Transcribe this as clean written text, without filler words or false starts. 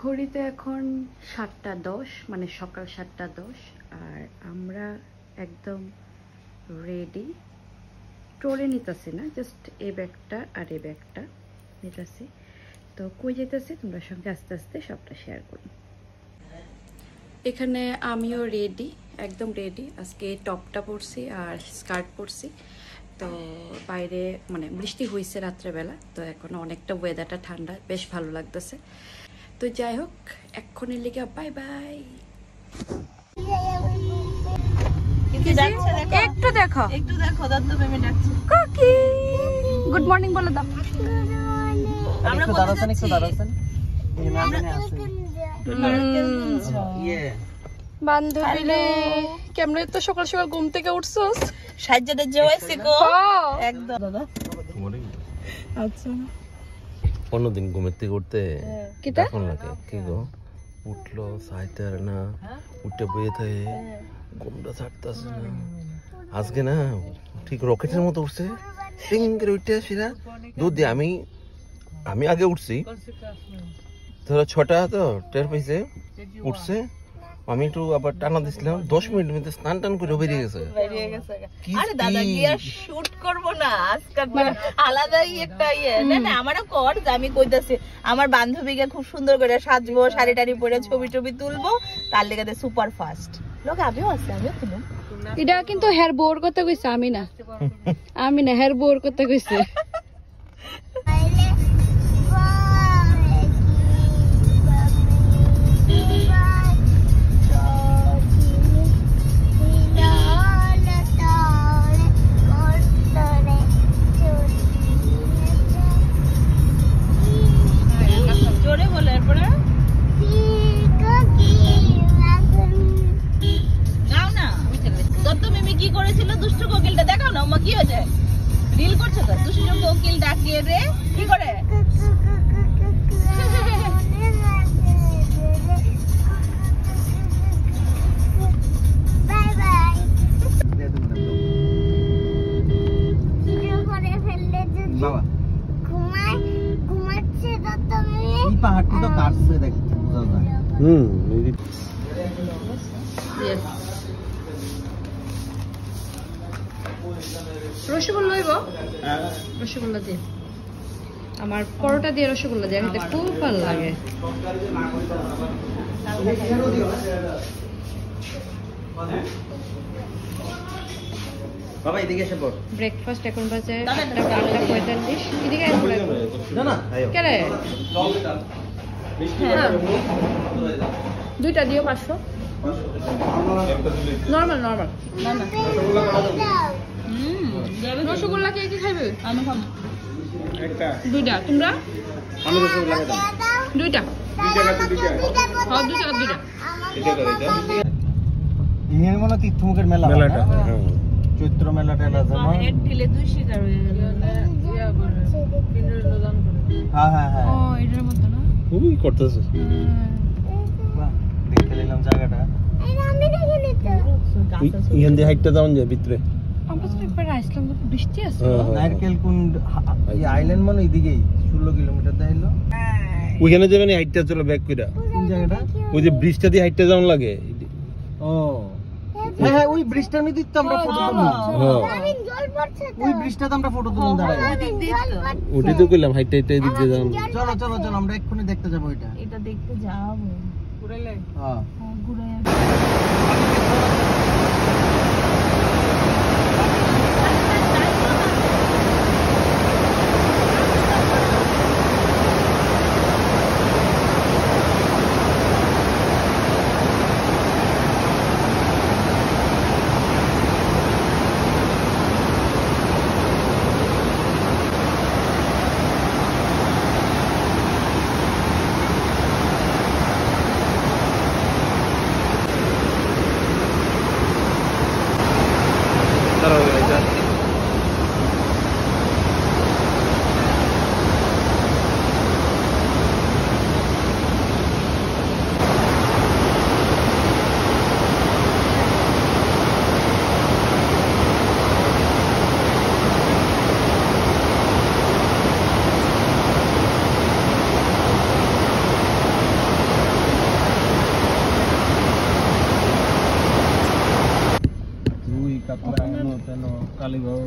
ঘড়িতে এখন 7:10, মানে সকাল 7:10, আর আমরা একদম রেডি। ট্রলে নিতেছি না, জাস্ট এই ব্যাগটা আর এই ব্যাগটা নিতেছি। তো কই যেতেছি তোমরা সঙ্গে আস্তে আস্তে সবটা শেয়ার করি। এখানে আমিও রেডি, একদম রেডি। আজকে টপটা পরছি আর স্কার্ট পরছি। তো বাইরে মানে বৃষ্টি হয়েছে রাত্রেবেলা, তো এখন অনেকটা ওয়েদারটা ঠান্ডা, বেশ ভালো লাগতেছে। তো যাই হোক, এক্ষণের লেগে বাই বাই। একটু দেখো, একটু দেখো, দাদু মেমে ডাকছে। কাকি গুড মর্নিং বলে দাও। আমরা কোথায় যাচ্ছি? বান্ধবীলে কেমনে তো সকাল সকাল ঘুম থেকে উঠছস? সাজ্জাদা জয়েছে গো একদম। দাদা আচ্ছা, অন্যদিন ঘুমের থেকে উঠতে কেমন লাগে? কি গো উঠলো চাইতে আর না, উঠে বইয়ে থাকে, ঘুমটা ছাড়তেছে না। আজকে না ঠিক রকেটের মতো উঠছে, টিং করে উঠে আসিরা দুধ দিয়ে। আমি আগে উঠছি, ধরো 6টা তো টের পাইছে উঠছে। আমি একটু আবার টানা দিছিলাম, 10 মিনিট মধ্যে স্নান টান করে বেরিয়ে গেছে। আরে দাদা কি আর শুট করব না আজকে, আলাদাই একটা ইয়ে। না না আমারও কর, আমি কইতাছি আমার বান্ধবীকে খুব সুন্দর করে সাজবো, শাড়ি টাড়ি পরে ছবি টবি তুলবো, তার লেগে সুপার ফাস্ট লোক। আমিও আছে, আমিও তুলুম। এটা কিন্তু হেয়ার বোর করতে কইছে, আমি না হেয়ার বোর করতে কইছে। জোরে বলে এরপরে গাও না। দত্ত মিমি কি করেছিল? দুষ্টু কোকিলটা দেখাও না, ওমা কি হয়েছে? রিল করছে তো। দুষ্টু কোকিল ডাকিয়ে রে কি করে? পাহাড়টি তো কাটছে দেখতে বোঝা যায়। রসগোল্লা হইব, রসগোল্লা দিয়ে আমার পরোটা দিয়ে রসগোল্লা দিয়ে খেতে খুব ভালো লাগে। বাবা এদিকে এসে পড়। ব্রেকফাস্ট এখন বাজে 8:45। এদিকে না না কে রে? দুইটা দিও 500 নরমাল নরমাল। না না রসগোল্লা কে কি খাইবে? আমি খাবো একটা। দুইটা তোমরা? আমি রসগোল্লা খাই। দুইটা হ্যাঁ, দুইটা এটা করে দাও। ইহের মনে তীর্থমুখের মেলা, মেলাটা চৈত্র মেলা টেলা যেমন হেড ঢিলে দুই শিকার হয়ে গেল। হ্যাঁ হ্যাঁ হ্যাঁ, ও এটার মতো না? খুবই করতেছে। বাহ দেখতে নিলাম জায়গাটা। এখান দিয়ে হাইটটা যাওয়া যায় ভিতরে। আমরা তো একবার আসলাম, তো বৃষ্টি আছে। নারকেল কুন্ড এই আইল্যান্ড মানে এদিকেই 16 কিলোমিটার দাইলো। ওইখানে যাবেন হাইটটা চলো ব্যাক কইরা। কোন জায়গাটা? ওই যে ব্রিজটা দিয়ে হাইটটা যাওয়া লাগে। ও হ্যাঁ হ্যাঁ, ওই ব্রিজটার মধ্যে তো আমরা ফটো তুললাম। হ্যাঁ ওই ব্রিজটাতে আমরা ফটো তুললাম দাঁড়াই। ওটাই তো কইলাম হাইটটা এদিক দিয়ে যাওয়া। চলো চলো চলো, আমরা এক্ষুনি দেখতে যাবো এটা। এটা দেখতে যাবো। ঘুরাইলে হ্যাঁ ঘুরাই কাতলা কালীবাউ